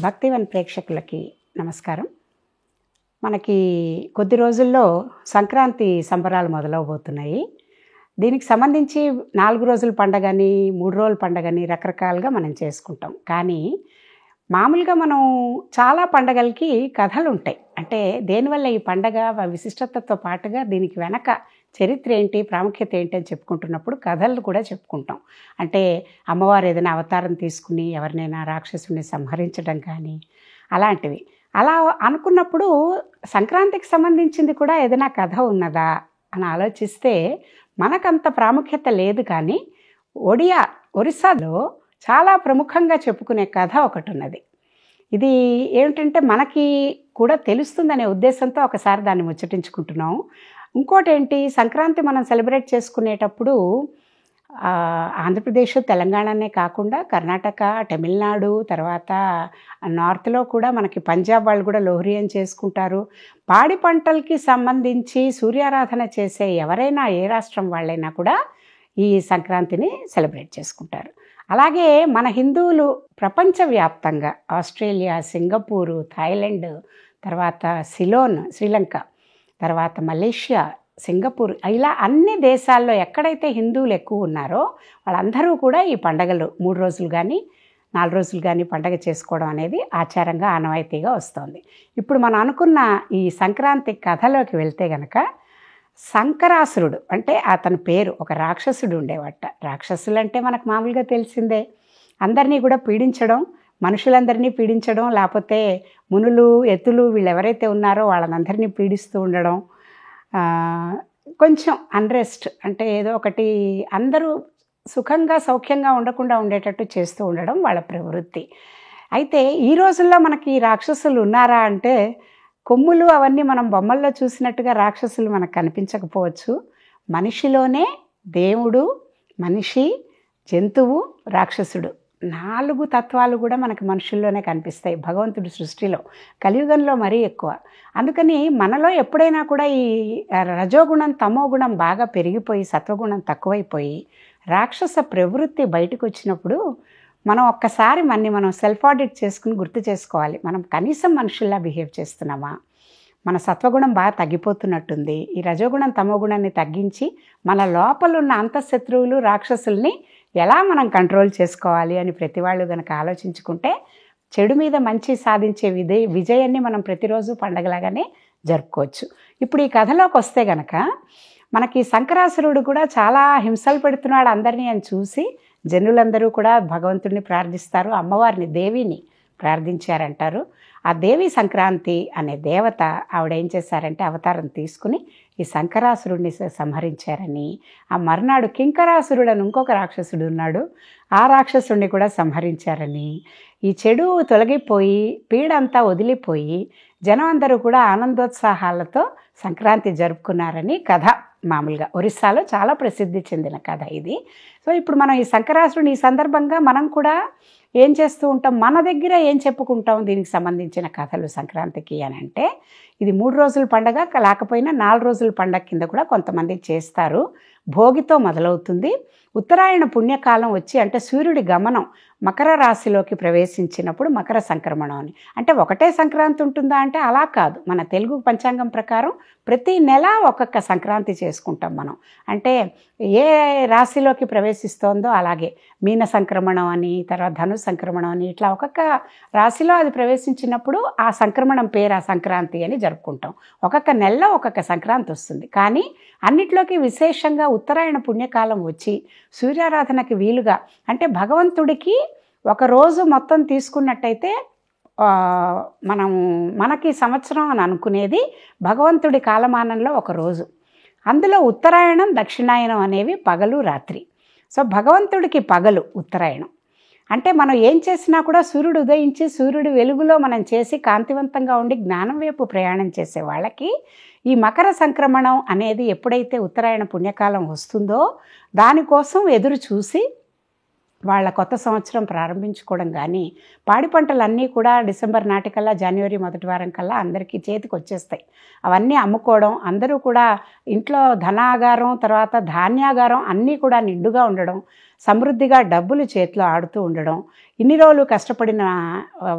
భక్తివన్ ప్రేక్షకులకి నమస్కారం. మనకి కొద్ది రోజుల్లో సంక్రాంతి సంబరాలు మొదలవబోతున్నాయి. దీనికి సంబంధించి 4 రోజుల పండగని, 3 రోజుల పండగని రకరకాలుగా మనం చేసుకుంటాం. కానీ మామూలుగా మనం చాలా పండగలకి కథలుంటాయి. అంటే దేనివల్ల ఈ పండగ విశిష్టతతో పాటుగా దీనికి వెనక చరిత్ర ఏంటి, ప్రాముఖ్యత ఏంటి అని చెప్పుకుంటున్నప్పుడు కథలు కూడా చెప్పుకుంటాం. అంటే అమ్మవారు ఏదైనా అవతారం తీసుకుని ఎవరినైనా రాక్షసుని సంహరించడం కానీ అలాంటివి. అలా అనుకున్నప్పుడు సంక్రాంతికి సంబంధించింది కూడా ఏదైనా కథ ఉన్నదా అని ఆలోచిస్తే మనకంత ప్రాముఖ్యత లేదు. కానీ ఒరిస్సాలో చాలా ప్రముఖంగా చెప్పుకునే కథ ఒకటి ఉన్నది. ఇది ఏమిటంటే మనకి కూడా తెలుస్తుందనే ఉద్దేశంతో ఒకసారి దాన్ని ముచ్చటించుకుంటున్నాం. ఇంకోటి ఏంటి, సంక్రాంతి మనం సెలబ్రేట్ చేసుకునేటప్పుడు ఆంధ్రప్రదేశ్, తెలంగాణనే కాకుండా కర్ణాటక, తమిళనాడు, తర్వాత నార్త్లో కూడా మనకి పంజాబ్ వాళ్ళు కూడా లోహ్రీ అని చేసుకుంటారు. పాడి పంటలకి సంబంధించి సూర్యారాధన చేసే ఎవరైనా ఏ రాష్ట్రం వాళ్ళైనా కూడా ఈ సంక్రాంతిని సెలబ్రేట్ చేసుకుంటారు. అలాగే మన హిందువులు ప్రపంచవ్యాప్తంగా ఆస్ట్రేలియా, సింగపూరు, థాయిలాండ్, తర్వాత సిలోన్ శ్రీలంక, తర్వాత మలేషియా, సింగపూర్, ఇలా అన్ని దేశాల్లో ఎక్కడైతే హిందువులు ఎక్కువ ఉన్నారో వాళ్ళందరూ కూడా ఈ పండగలు 3 రోజులు కానీ 4 రోజులు కానీ పండగ చేసుకోవడం అనేది ఆచారంగా ఆనవాయితీగా వస్తుంది. ఇప్పుడు మనం అనుకున్న ఈ సంక్రాంతి కథలోకి వెళ్తే గనక సంకరాసురుడు అంటే అతని పేరు, ఒక రాక్షసుడు ఉండేవట. రాక్షసులు అంటే మనకు మామూలుగా తెలిసిందే, అందరినీ కూడా పీడించడం, మనుషులందరినీ పీడించడం, లేకపోతే మునులు ఎత్తులు వీళ్ళు ఎవరైతే ఉన్నారో వాళ్ళందరినీ పీడిస్తూ ఉండడం, కొంచెం అన్రెస్ట్ అంటే ఏదో ఒకటి అందరూ సుఖంగా సౌఖ్యంగా ఉండకుండా ఉండేటట్టు చేస్తూ ఉండడం వాళ్ళ ప్రవృత్తి. అయితే ఈ రోజుల్లో మనకి రాక్షసులు ఉన్నారా అంటే కొమ్ములు అవన్నీ మనం బొమ్మల్లో చూసినట్టుగా రాక్షసులు మనకు కనిపించకపోవచ్చు. మనిషిలోనే దేవుడు, మనిషి, జంతువు, రాక్షసుడు 4 తత్వాలు కూడా మనకి మనుషుల్లోనే కనిపిస్తాయి భగవంతుడి సృష్టిలో. కలియుగంలో మరీ ఎక్కువ. అందుకని మనలో ఎప్పుడైనా కూడా ఈ రజోగుణం, తమోగుణం బాగా పెరిగిపోయి సత్వగుణం తక్కువైపోయి రాక్షస ప్రవృత్తి బయటకు వచ్చినప్పుడు మనం ఒక్కసారి మనం సెల్ఫ్ ఆడిట్ చేసుకుని గుర్తు చేసుకోవాలి. మనం కనీసం మనుషుల్లా బిహేవ్ చేస్తున్నామా? మన సత్వగుణం బాగా తగ్గిపోతున్నట్టుంది. ఈ రజోగుణం, తమోగుణాన్ని తగ్గించి మన లోపల ఉన్న అంతఃశత్రువులు, రాక్షసుల్ని ఎలా మనం కంట్రోల్ చేసుకోవాలి అని ప్రతి వాళ్ళు కనుక ఆలోచించుకుంటే చెడు మీద మంచి సాధించే విజయాన్ని మనం ప్రతిరోజు పండగలాగానే జరుపుకోవచ్చు. ఇప్పుడు ఈ కథలోకి వస్తే గనక మనకి సంకరాసురుడు కూడా చాలా హింసలు పెడుతున్నాడు అందరినీ అని చూసి జనులందరూ కూడా భగవంతుడిని ప్రార్థిస్తారు, అమ్మవారిని, దేవిని ప్రార్థించారంటారు. ఆ దేవి సంక్రాంతి అనే దేవత ఆవిడ ఏం చేశారంటే అవతారం తీసుకుని ఈ సంకరాసురుడిని సంహరించారని, ఆ మర్నాడు కింకరాసురుడు అని ఇంకొక రాక్షసుడు ఉన్నాడు, ఆ రాక్షసుడిని కూడా సంహరించారని, ఈ చెడు తొలగిపోయి పీడంతా వదిలిపోయి జనం అందరూ కూడా ఆనందోత్సాహాలతో సంక్రాంతి జరుపుకున్నారని కథ. మామూలుగా ఒరిస్సాలో చాలా ప్రసిద్ధి చెందిన కథ ఇది. సో ఇప్పుడు మనం ఈ సంకరాసురుని ఈ సందర్భంగా మనం కూడా ఏం చేస్తూ ఉంటాం, మన దగ్గర ఏం చెప్పుకుంటాం దీనికి సంబంధించిన కథలు సంక్రాంతికి అని అంటే, ఇది 3 రోజుల పండగ లేకపోయినా 4 రోజుల పండగ కింద కూడా కొంతమంది చేస్తారు. భోగితో మొదలవుతుంది. ఉత్తరాయణ పుణ్యకాలం వచ్చి అంటే సూర్యుడి గమనం మకర రాశిలోకి ప్రవేశించినప్పుడు మకర సంక్రమణం అని. అంటే ఒకటే సంక్రాంతి ఉంటుందా అంటే అలా కాదు. మన తెలుగు పంచాంగం ప్రకారం ప్రతి నెల ఒక్కొక్క సంక్రాంతి చేసుకుంటాం మనం. అంటే ఏ రాశిలోకి ప్రవేశిస్తోందో అలాగే మీన సంక్రమణం అని, తర్వాత ధను సంక్రమణం అని, ఇట్లా ఒక్కొక్క రాశిలో అది ప్రవేశించినప్పుడు ఆ సంక్రమణం పేరు ఆ సంక్రాంతి అని జరుపుకుంటాం. ఒక్కొక్క నెలలో ఒక్కొక్క సంక్రాంతి వస్తుంది. కానీ అన్నిట్లోకి విశేషంగా ఉత్తరాయణ పుణ్యకాలం వచ్చి సూర్యారాధనకి వీలుగా అంటే భగవంతుడికి ఒక రోజు మొత్తం తీసుకున్నట్టయితే మనకి సంవత్సరం అని అనుకునేది భగవంతుడి కాలమానంలో ఒక రోజు. అందులో ఉత్తరాయణం, దక్షిణాయనం అనేవి పగలు, రాత్రి. సో భగవంతుడికి పగలు ఉత్తరాయణం. అంటే మనం ఏం చేసినా కూడా సూర్యుడు ఉదయించి సూర్యుడి వెలుగులో మనం చేసి కాంతివంతంగా ఉండి జ్ఞానం వైపు ప్రయాణం చేసే వాళ్ళకి ఈ మకర సంక్రమణం అనేది ఎప్పుడైతే ఉత్తరాయణ పుణ్యకాలం వస్తుందో దానికోసం ఎదురు చూసి వాళ్ళ కొత్త సంవత్సరం ప్రారంభించుకోవడం. కానీ పాడి పంటలన్నీ కూడా డిసెంబర్ నాటికల్లా, జనవరి మొదటి వారం కల్లా అందరికీ చేతికి వచ్చేస్తాయి. అవన్నీ అమ్ముకోవడం, అందరూ కూడా ఇంట్లో ధనాగారం, తర్వాత ధాన్యాగారం అన్నీ కూడా నిండుగా ఉండడం, సమృద్ధిగా డబ్బులు చేతిలో ఆడుతూ ఉండడం, ఇన్ని రోజులు కష్టపడిన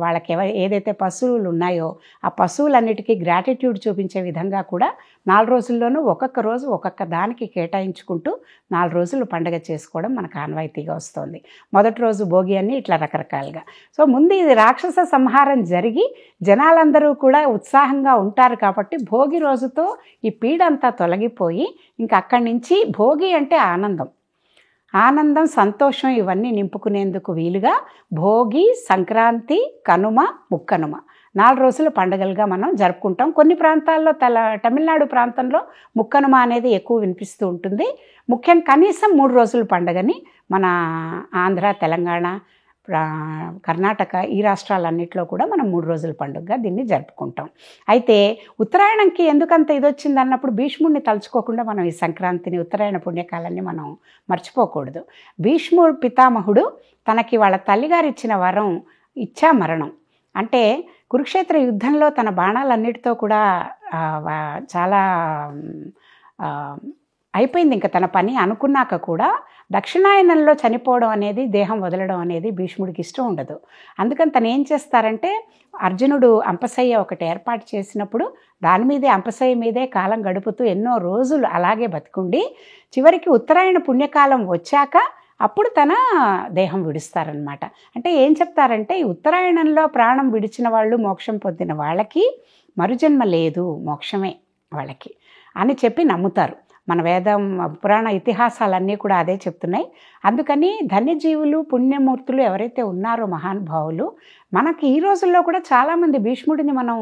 వాళ్ళకి ఏదైతే పశువులు ఉన్నాయో ఆ పశువులన్నిటికీ గ్రాటిట్యూడ్ చూపించే విధంగా కూడా 4 రోజుల్లోనూ ఒక్కొక్క రోజు ఒక్కొక్క దానికి కేటాయించుకుంటూ 4 రోజులు పండుగ చేసుకోవడం మనకు ఆనవాయితీగా వస్తుంది. మొదటి రోజు భోగి అని ఇట్లా రకరకాలుగా. సో ముందు ఇది రాక్షస సంహారం జరిగి జనాలందరూ కూడా ఉత్సాహంగా ఉంటారు కాబట్టి భోగి రోజుతో ఈ పీడంతా తొలగిపోయి ఇంకా అక్కడి నుంచి భోగి అంటే ఆనందం, సంతోషం ఇవన్నీ నింపుకునేందుకు వీలుగా భోగి, సంక్రాంతి, కనుమ, ముక్కనుమ 4 రోజుల పండుగలుగా మనం జరుపుకుంటాం. కొన్ని ప్రాంతాల్లో తమిళనాడు ప్రాంతంలో ముక్కనుమ అనేది ఎక్కువ వినిపిస్తూ ఉంటుంది. ముఖ్యంగా కనీసం 3 రోజుల పండుగని మన ఆంధ్ర, తెలంగాణ, కర్ణాటక ఈ రాష్ట్రాలన్నింటిలో కూడా మనం 3 రోజుల పండుగగా దీన్ని జరుపుకుంటాం. అయితే ఉత్తరాయణంకి ఎందుకంత ఇది వచ్చింది అన్నప్పుడు భీష్ముడిని తలుచుకోకుండా మనం ఈ సంక్రాంతిని, ఉత్తరాయణ పుణ్యకాలాన్ని మనం మర్చిపోకూడదు. భీష్ముడు పితామహుడు తనకి వాళ్ళ తల్లిగారు ఇచ్చిన వరం ఇచ్చా మరణం. అంటే కురుక్షేత్ర యుద్ధంలో తన బాణాలన్నిటితో కూడా చాలా అయిపోయింది ఇంకా తన పని అనుకున్నాక కూడా దక్షిణాయనంలో చనిపోవడం అనేది, దేహం వదలడం అనేది భీష్ముడికి ఇష్టం ఉండదు. అందుకని తను ఏం చేస్తారంటే అర్జునుడు అంపశయ్య ఒకటి ఏర్పాటు చేసినప్పుడు దాని మీదే అంపశయ్య మీదే కాలం గడుపుతూ ఎన్నో రోజులు అలాగే బతికుండి చివరికి ఉత్తరాయణ పుణ్యకాలం వచ్చాక అప్పుడు తన దేహం విడుస్తారనమాట. అంటే ఏం చెప్తారంటే ఈ ఉత్తరాయణంలో ప్రాణం విడిచిన వాళ్ళు, మోక్షం పొందిన వాళ్ళకి మరుజన్మ లేదు, మోక్షమే వాళ్ళకి అని చెప్పి నమ్ముతారు. మన వేదం, పురాణ ఇతిహాసాలన్నీ కూడా అదే చెప్తున్నాయి. అందుకని ధన్యజీవులు, పుణ్యమూర్తులు ఎవరైతే ఉన్నారో మహానుభావులు, మనకి ఈ రోజుల్లో కూడా చాలామంది భీష్ముడిని మనం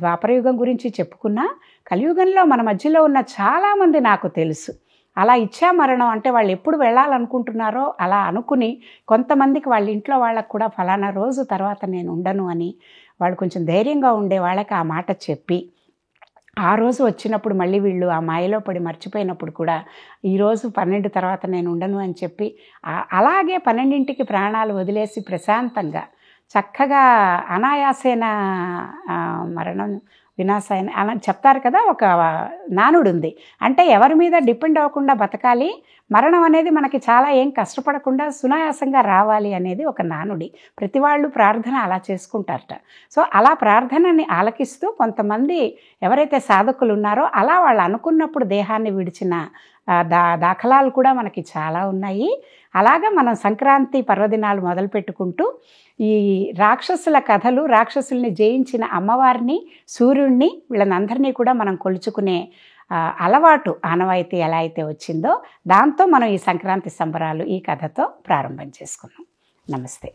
ద్వాపరయుగం గురించి చెప్పుకున్నా కలియుగంలో మన మధ్యలో ఉన్న చాలామంది నాకు తెలుసు. అలా ఇచ్చా మరణం అంటే వాళ్ళు ఎప్పుడు వెళ్ళాలనుకుంటున్నారో అలా అనుకుని కొంతమందికి వాళ్ళ ఇంట్లో వాళ్ళకు కూడా ఫలానా రోజు తర్వాత నేను ఉండను అని వాళ్ళు కొంచెం ధైర్యంగా ఉండే వాళ్ళకి ఆ మాట చెప్పి ఆ రోజు వచ్చినప్పుడు మళ్ళీ వీళ్ళు ఆ మాయలో పడి మర్చిపోయినప్పుడు కూడా ఈరోజు 12 తర్వాత నేను ఉండను అని చెప్పి అలాగే 12ంటికి ప్రాణాలు వదిలేసి ప్రశాంతంగా చక్కగా అనాయాసేన మరణం వినాశాయన అని చెప్తారు కదా. ఒక నానుడు ఉంది. అంటే ఎవరి మీద డిపెండ్ అవ్వకుండా బతకాలి, మరణం అనేది మనకి చాలా ఏం కష్టపడకుండా సునాయాసంగా రావాలి అనేది ఒక నానుడి. ప్రతి వాళ్ళు ప్రార్థన అలా చేసుకుంటారట. సో అలా ప్రార్థనని ఆలకిస్తూ కొంతమంది ఎవరైతే సాధకులు ఉన్నారో అలా వాళ్ళు అనుకున్నప్పుడు దేహాన్ని విడిచిన దాఖలాలు కూడా మనకి చాలా ఉన్నాయి. అలాగా మనం సంక్రాంతి పర్వదినాలు మొదలుపెట్టుకుంటూ ఈ రాక్షసుల కథలు, రాక్షసుల్ని జయించిన అమ్మవారిని, సూర్యుడిని, వీళ్ళనందరినీ కూడా మనం కొలుచుకునే అలవాటు, ఆనవాయితీ ఎలా అయితే వచ్చిందో దాంతో మనం ఈ సంక్రాంతి సంబరాలు ఈ కథతో ప్రారంభం చేసుకున్నాం. నమస్తే.